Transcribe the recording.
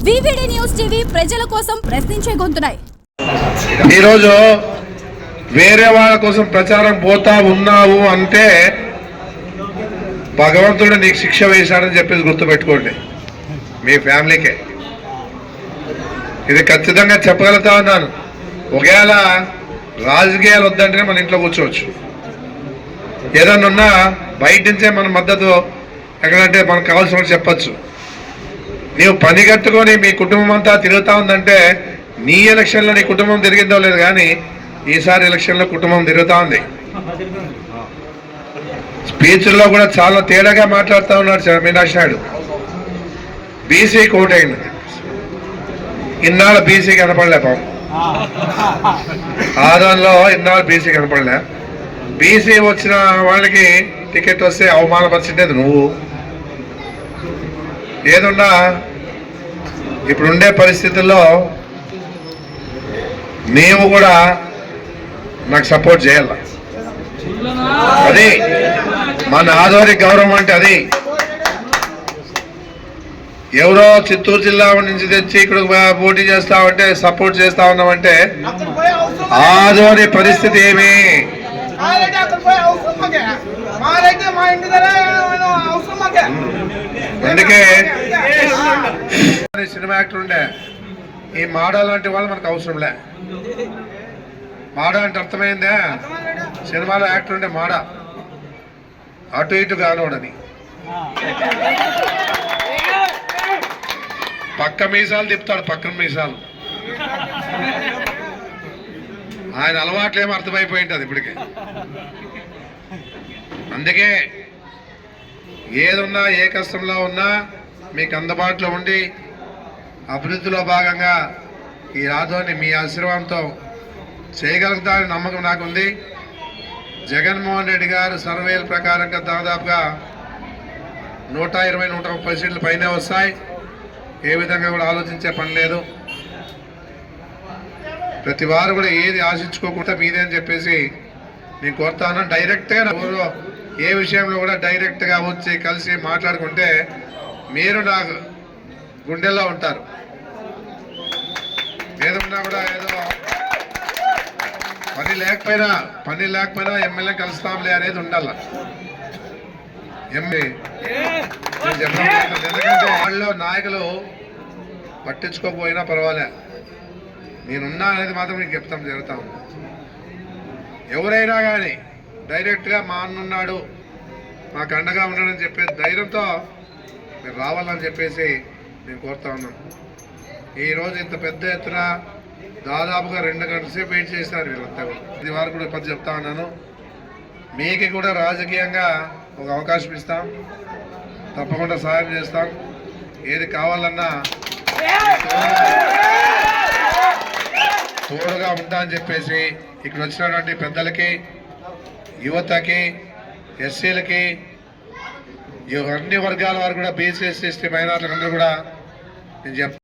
VVD news TV ప్రజల కోసం ప్రశ్నించే గొంతునాయి. ఈ రోజు వేరే వాళ్ళ కోసం ప్రచారం పోతా ఉన్నావు అంటే భగవంతుడు నీకు శిక్ష వేశాడని చెప్పేసి గుర్తుపెట్టుకోండి. మీ ఫ్యామిలీకే ఇది ఖచ్చితంగా చెప్పగలుగుతా ఉన్నాను. ఒకవేళ రాజకీయాలు వద్దంటేనే మన ఇంట్లో కూర్చోవచ్చు. ఏదన్నా ఉన్నా బయట నుంచే మన మద్దతు ఎక్కడంటే మనకు కావాల్సిన చెప్పచ్చు. నీవు పని కట్టుకొని మీ కుటుంబం అంతా తిరుగుతా ఉందంటే నీ ఎలక్షన్లో నీ కుటుంబం తిరిగిందో లేదు, కానీ ఈసారి ఎలక్షన్లో కుటుంబం తిరుగుతా ఉంది. స్పీచ్ల్లో కూడా చాలా తేడాగా మాట్లాడుతూ ఉన్నాడు మీనాక్షి నాయుడు. బీసీ కోటైంది, ఇన్నాళ్ళు బీసీ కనపడలే పాపం. ఆదాయంలో ఇన్నాళ్ళు బీసీ కనపడలే. బీసీ వచ్చిన వాళ్ళకి టికెట్ వస్తే అవమానపరిచిండేది నువ్వు. ఏదున్నా ఇప్పుడుండే పరిస్థితుల్లో నీవు కూడా నాకు సపోర్ట్ చేయాల. అది మన ఆదోని గౌరవం అంటే. అది ఎవరో చిత్తూరు జిల్లా నుంచి తెచ్చి ఇక్కడ పోటీ చేస్తామంటే సపోర్ట్ చేస్తా ఉన్నామంటే ఆదోని పరిస్థితి ఏమి? అందుకే సినిమా యాక్టర్ ఉండే ఈ మాడ లాంటి వాళ్ళు మనకు అవసరం లే. మాడ అంటే అర్థమైందే, సినిమాలో యాక్టర్ ఉండే మాడ అటు ఇటు కానోడని. పక్క మీసాలు తిప్పుతాడు, పక్కన మీసాలు. ఆయన అలవాట్లేమో అర్థమైపోయి ఉంటుంది ఇప్పటికే. అందుకే ఏదున్నా ఏ కష్టంలో ఉన్నా మీకు అందుబాటులో ఉండి అభివృద్ధిలో భాగంగా ఈ రాధోని మీ ఆశీర్వాదంతో చేయగలుగుతారని నమ్మకం నాకుంది. జగన్మోహన్ రెడ్డి గారు సర్వేల ప్రకారంగా దాదాపుగా 120-130 సీట్ల పైనే వస్తాయి. ఏ విధంగా కూడా ఆలోచించే పని లేదు. ప్రతి వారు కూడా ఏది ఆశించుకోకుండా మీదే అని చెప్పేసి నేను కోరుతాను. డైరెక్ట్గా ఏ విషయంలో కూడా డైరెక్ట్గా వచ్చి కలిసి మాట్లాడుకుంటే మీరు నాకు గుండెల్లో ఉంటారు. ఏదన్నా కూడా ఏదో పని లేకపోయినా ఎమ్మెల్యే కలుస్తాంలే అనేది ఉండాల. ఎందుకంటే వాళ్ళు నాయకులు పట్టించుకోకపోయినా పర్వాలే, నేనున్నా అనేది మాత్రం మీకు చెప్తాం జరుగుతా ఉంది. ఎవరైనా కానీ డైరెక్ట్గా మా అన్నున్నాడు మాకు అండగా ఉన్నాడని చెప్పే ధైర్యంతో మీరు రావాలని చెప్పేసి నేను కోరుతా ఉన్నాను. ఈరోజు ఇంత పెద్ద ఎత్తున దాదాపుగా 2 గంటల సేపు వెయిట్ చేసినారు వీళ్ళంతా. ఇది వారు కూడా పది చెప్తా ఉన్నాను. మీకు కూడా రాజకీయంగా ఒక అవకాశం ఇస్తాం, తప్పకుండా సహాయం చేస్తాం. ఏది కావాలన్నా తోడుగా ఉంటా అని చెప్పేసి ఇక్కడ వచ్చినటువంటి పెద్దలకి, యువతకి, ఎస్సీలకి, అన్ని వర్గాల వారు కూడా బీసీ ఎస్సీ మైనార్టీలకు అందరూ కూడా నేను చెప్తాను.